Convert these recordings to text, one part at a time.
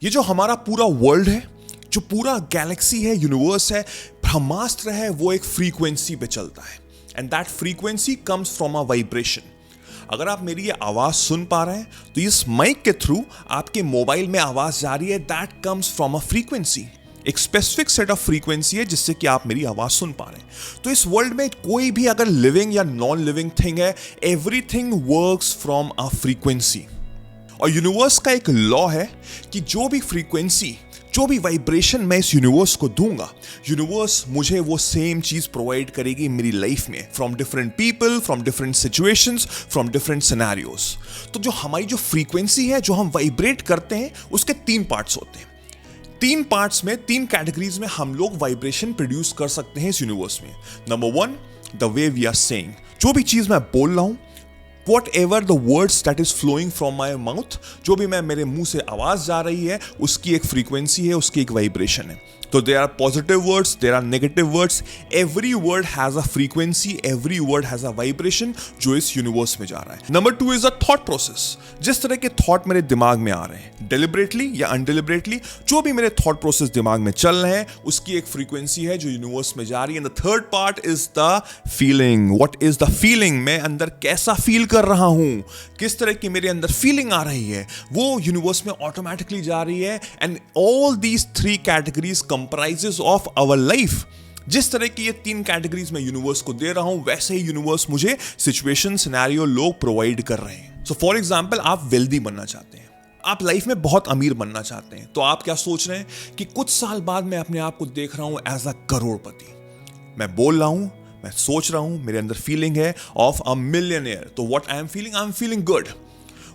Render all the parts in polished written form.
ये जो हमारा पूरा वर्ल्ड है, जो पूरा गैलेक्सी है, यूनिवर्स है, ब्रह्मास्त्र है, वो एक फ्रीक्वेंसी पे चलता है and that frequency comes from a vibration. अगर आप मेरी ये आवाज सुन पा रहे हैं तो इस माइक के थ्रू आपके मोबाइल में आवाज जा रही है, that comes from a frequency. एक स्पेसिफिक सेट ऑफ फ्रीक्वेंसी है जिससे कि आप मेरी आवाज सुन पा रहे हैं। तो इस वर्ल्ड में कोई भी अगर लिविंग या नॉन लिविंग थिंग है, everything works from a frequency. और यूनिवर्स का एक लॉ है कि जो भी फ्रीक्वेंसी, जो भी वाइब्रेशन मैं इस यूनिवर्स को दूंगा, यूनिवर्स मुझे वो सेम चीज प्रोवाइड करेगी मेरी लाइफ में, from different people, from different situations, from different scenarios. तो जो हमारी जो फ्रीक्वेंसी है, जो हम वाइब्रेट करते हैं, उसके 3 पार्ट्स होते हैं। 3 पार्ट्स में, 3 कैटेगरीज में हम लोग वाइब्रेशन प्रोड्यूस कर सकते हैं इस यूनिवर्स में। Number 1, the way we are saying, जो भी चीज मैं बोल रहा हूं, whatever the words that is flowing from my mouth, जो भी मैं मेरे मुंह से आवाज जा रही है, उसकी एक फ्रीक्वेंसी है, उसकी एक वाइब्रेशन है। तो there are positive words, there are negative words, every word has a frequency, every word has a vibration जो इस यूनिवर्स में जा रहा है। Number 2 is a thought process, जिस तरह के थॉट मेरे दिमाग में आ रहे हैं, डेलिबरेटली या अनडेलिबरेटली, जो भी मेरे थॉट प्रोसेस दिमाग में चल रहे हैं, उसकी एक फ्रीक्वेंसी है जो यूनिवर्स में जा रही है। And the third part is the feeling. What is the feeling? मैं अंदर कैसा फील कर रहा हूं, किस तरह की मेरे अंदर फीलिंग आ रही है, वो यूनिवर्स में ऑटोमेटिकली जा रही है। And all these 3 categories comprises of our life. जिस तरह की ये 3 कैटेगरीज मैं यूनिवर्स को दे रहा हूं, वैसे ही यूनिवर्स मुझे सिचुएशन, सिनेरियो, लोग प्रोवाइड कर रहे हैं। सो फॉर एग्जाम्पल, आप वेल्दी बनना चाहते हैं, आप लाइफ में बहुत अमीर बनना चाहते हैं, तो आप क्या सोच रहे हैं कि कुछ साल बाद मैं अपने आप को देख रहा हूं एज अ करोड़पति। मैं बोल रहा हूं, मैं सोच रहा हूं, मेरे अंदर फीलिंग है ऑफ अ मिलियनेयर। तो what I am feeling good.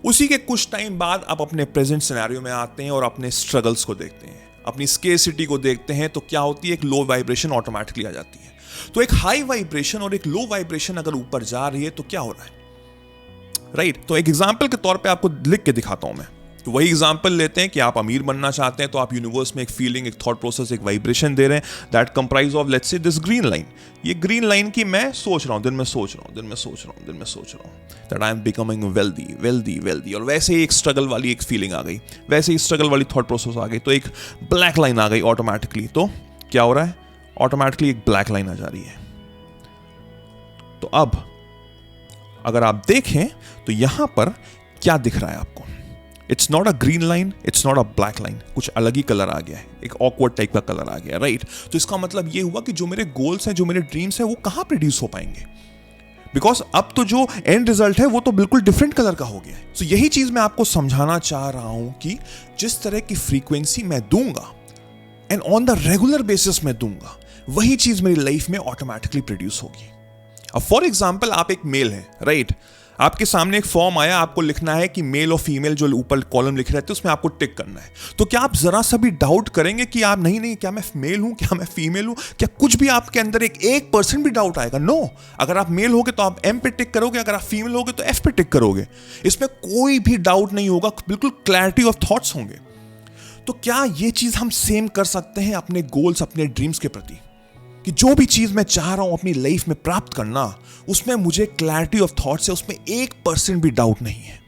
उसी के कुछ टाइम बाद आप अपने प्रेजेंट सिनेरियो में आते हैं और अपने स्ट्रगल्स को देखते हैं, अपनी स्केर्सिटी को देखते हैं, तो क्या होती है, एक लो वाइब्रेशन ऑटोमेटिकली आ जाती है। तो एक हाई वाइब्रेशन और एक लो वाइब्रेशन अगर ऊपर जा रही है तो क्या हो रहा है, राइट? तो एक एग्जांपल के तौर पे आपको लिख के दिखाता हूं मैं। तो वही एग्जांपल लेते हैं कि आप अमीर बनना चाहते हैं, तो आप यूनिवर्स में एक फीलिंग, एक थॉट प्रोसेस, एक वाइब्रेशन दे रहे हैं, that comprise of let's say this green line. ये ग्रीन लाइन की मैं सोच रहा हूं, दिन में सोच रहा हूं that I am becoming wealthy. और वैसे ही एक स्ट्रगल वाली एक फीलिंग आ गई, वैसे ही स्ट्रगल वाली थॉट प्रोसेस आ गई, तो एक ब्लैक लाइन आ गई ऑटोमेटिकली। तो क्या हो रहा है, ऑटोमेटिकली एक ब्लैक लाइन आ जा रही है। तो अब अगर आप देखें तो यहां पर क्या दिख रहा है आपको, it's not a green line, it's not a black line, कुछ अलग ही कलर आ गया है, एक ऑकवर्ड टाइप का कलर आ गया, राइट? तो इसका मतलब ये हुआ कि जो मेरे गोल्स हैं, जो मेरे ड्रीम्स हैं, वो कहां प्रोड्यूस हो पाएंगे, बिकॉज अब तो जो एंड रिजल्ट है वो तो बिल्कुल डिफरेंट कलर का हो गया है। सो यही चीज मैं आपको समझाना चाह रहा हूं कि जिस तरह की फ्रीक्वेंसी मैं दूंगा and on the regular basis में दूंगा, वही चीज मेरी लाइफ में ऑटोमेटिकली प्रोड्यूस होगी। अब फॉर एग्जाम्पल, आप एक मेल है, राइट? आपके सामने एक फॉर्म आया, आपको लिखना है कि मेल और फीमेल, जो ऊपर कॉलम लिखे रहते हैं उसमें आपको टिक करना है। तो क्या आप जरा सा भी डाउट करेंगे कि आप नहीं, क्या मैं मेल हूं, क्या मैं फीमेल हूं? क्या कुछ भी आपके अंदर 1% भी डाउट आएगा? नो। अगर आप मेल होगे तो आप एम पे टिक करोगे, अगर आप फीमेल होगे तो एफ पे टिक करोगे। इसमें कोई भी डाउट नहीं होगा, बिल्कुल क्लैरिटी ऑफ थॉट्स होंगे। तो क्या ये चीज हम सेम कर सकते हैं अपने गोल्स, अपने ड्रीम्स के प्रति, कि जो भी चीज मैं चाह रहा हूं अपनी लाइफ में प्राप्त करना, उसमें मुझे क्लैरिटी ऑफ थॉट्स है, उसमें 1% भी डाउट नहीं है,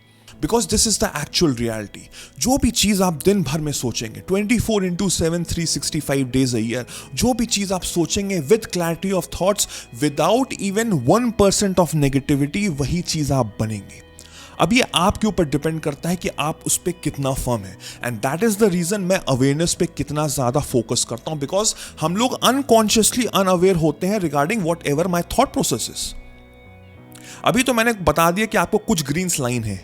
because this is the actual reality. जो भी चीज आप दिन भर में सोचेंगे, 24/7 365 डेज अ ईयर, जो भी चीज आप सोचेंगे with clarity of thoughts, without even 1% of negativity, वही चीज आप बनेंगे। अब ये आपके ऊपर डिपेंड करता है कि आप उस पर कितना फर्म है, and that is the reason मैं अवेयरनेस पे कितना ज्यादा फोकस करता हूं, बिकॉज हम लोग अनकॉन्शियसली अनअवेयर होते हैं regarding whatever my thought processes. अभी तो मैंने बता दिया कि आपको कुछ ग्रीन लाइन है,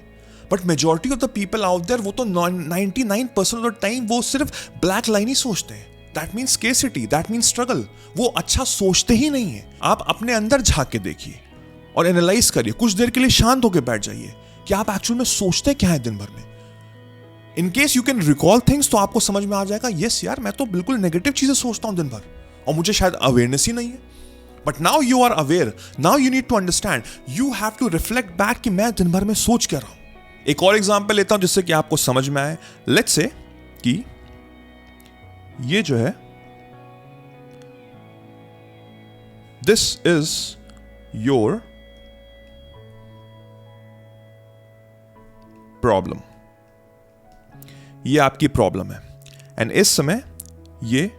but majority of the people out there, वो तो 99% ऑफ द टाइम वो सिर्फ ब्लैक लाइन ही सोचते हैं। That means scarcity, that means struggle. वो अच्छा सोचते ही नहीं है। आप अपने अंदर झांक के देखिए और एनालाइज करिए, कुछ देर के लिए शांत होकर बैठ जाइए कि आप एक्चुअल में सोचते क्या है दिन भर में। In case you can recall things, तो आपको समझ में आ जाएगा, यस यार, मैं तो बिल्कुल नेगेटिव चीजें सोचता हूं दिन भर और मुझे शायद अवेयरनेस ही नहीं है। But now you are aware, now you need to understand, you have to reflect back कि मैं दिन भर में सोच क्या रहा हूं। एक और एग्जांपल लेता हूं जिससे कि आपको समझ में आए। लेट्स से कि ये जो है, दिस इज योर प्रॉब्लम, ये आपकी प्रॉब्लम है। एंड इस समय ये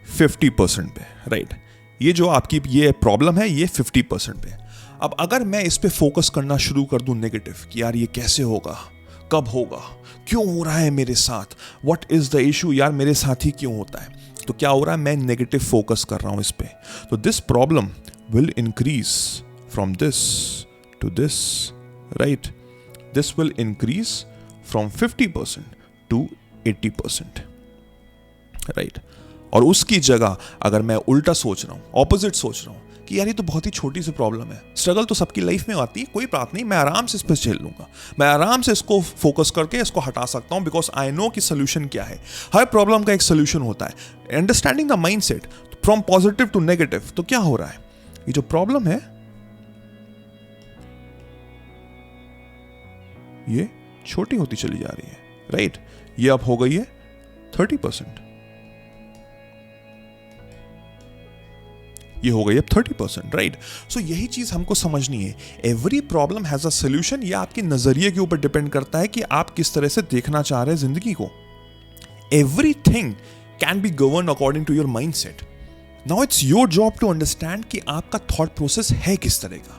50% पे, राइट। ये जो आपकी ये प्रॉब्लम है ये 50% पे। अब अगर मैं इस पे फोकस करना शुरू कर दूं नेगेटिव, कि यार ये कैसे होगा, कब होगा, क्यों हो रहा है मेरे साथ, व्हाट इज द इशू, यार मेरे साथ ही क्यों होता है, तो क्या हो रहा है, मैं नेगेटिव फोकस कर रहा हूं इस पे। तो this problem will increase from this to this, right. This will increase from 50% to 80%, right. और उसकी जगह अगर मैं उल्टा सोच रहा हूं, ऑपोजिट सोच रहा हूं कि यार ये तो बहुत ही छोटी सी प्रॉब्लम है, स्ट्रगल तो सबकी लाइफ में आती है, कोई बात नहीं, मैं आराम से इस पर झेल लूंगा, मैं आराम से इसको फोकस करके इसको हटा सकता हूं, बिकॉज आई नो कि सोल्यूशन क्या है। हर प्रॉब्लम का एक सोल्यूशन होता है। Understanding the mindset from positive to negative, तो क्या हो रहा है, ये जो प्रॉब्लम है ये छोटी होती चली जा रही है, राइट। ये अब हो गई है 30%, ये हो गई अब 30%, राइट। सो यही चीज हमको समझनी है। Every problem has a solution. ये आपके नजरिए के ऊपर डिपेंड करता है कि आप किस तरह से देखना चाह रहे हैं जिंदगी को। Everything can be govern according to your mindset. Now it's your job to understand कि आपका थॉट प्रोसेस है किस तरह का।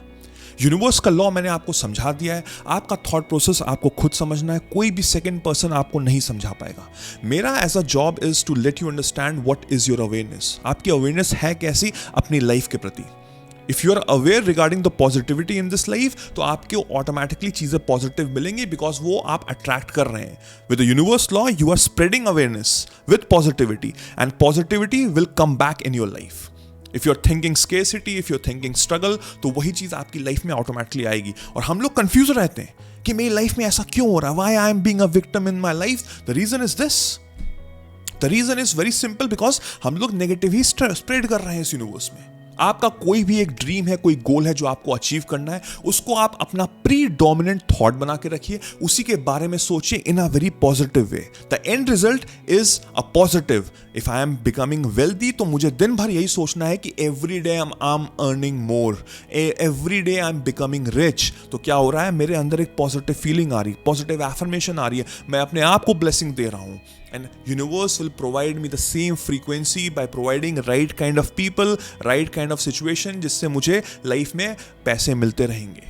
यूनिवर्स का लॉ मैंने आपको समझा दिया है, आपका थॉट प्रोसेस आपको खुद समझना है, कोई भी सेकंड पर्सन आपको नहीं समझा पाएगा। मेरा as a job is to let you understand what is your awareness. आपकी अवेयरनेस है कैसी अपनी लाइफ के प्रति। If you are aware regarding the positivity in this life, तो आपको ऑटोमेटिकली चीजें पॉजिटिव मिलेंगी, बिकॉज वो आप अट्रैक्ट कर रहे हैं। With the universe law you are spreading awareness with positivity, and positivity will come back in your life. If you are thinking scarcity, if you are thinking struggle, तो वही चीज आपकी लाइफ में ऑटोमेटिकली आएगी। और हम लोग कंफ्यूज रहते हैं कि मेरी लाइफ में ऐसा क्यों हो रहा है, why I am being a victim in my life. The reason is this, the reason is very simple, because हम लोग नेगेटिव ही स्प्रेड कर रहे हैं इस यूनिवर्स में। आपका कोई भी एक ड्रीम है, कोई गोल है जो आपको अचीव करना है, उसको आप अपना प्री डोमिनेंट थॉट बना के रखिए, उसी के बारे में सोचिए in a very positive way. The end result is a positive. If I am becoming wealthy, तो मुझे दिन भर यही सोचना है कि every day I am earning more, every day I am becoming rich. तो क्या हो रहा है, मेरे अंदर एक पॉजिटिव फीलिंग आ रही है, पॉजिटिव एफर्मेशन आ रही है, मैं अपने आप को ब्लेसिंग दे रहा हूं। And universe will provide me the same frequency by providing right kind of people, right kind of situation, जिससे मुझे लाइफ में पैसे मिलते रहेंगे।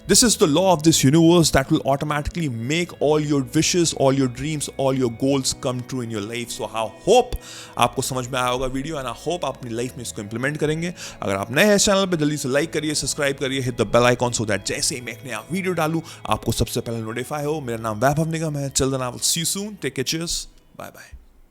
This is the law of this universe that will automatically make all your wishes, all your dreams, all your goals come true in your life. So I hope आपको समझ में आया होगा वीडियो, and I hope आप अपनी life में इसको implement करेंगे। अगर आप नए हैं चैनल पे, जल्दी से लाइक करिए, सब्सक्राइब करिए, hit the bell icon so that जैसे ही मैं एक नया वीडियो डालूं आपको सबसे पहले नोटिफाई हो। मेरा नाम वैभव निगम है। Till then I will see you soon. Take care. Cheers. Bye bye.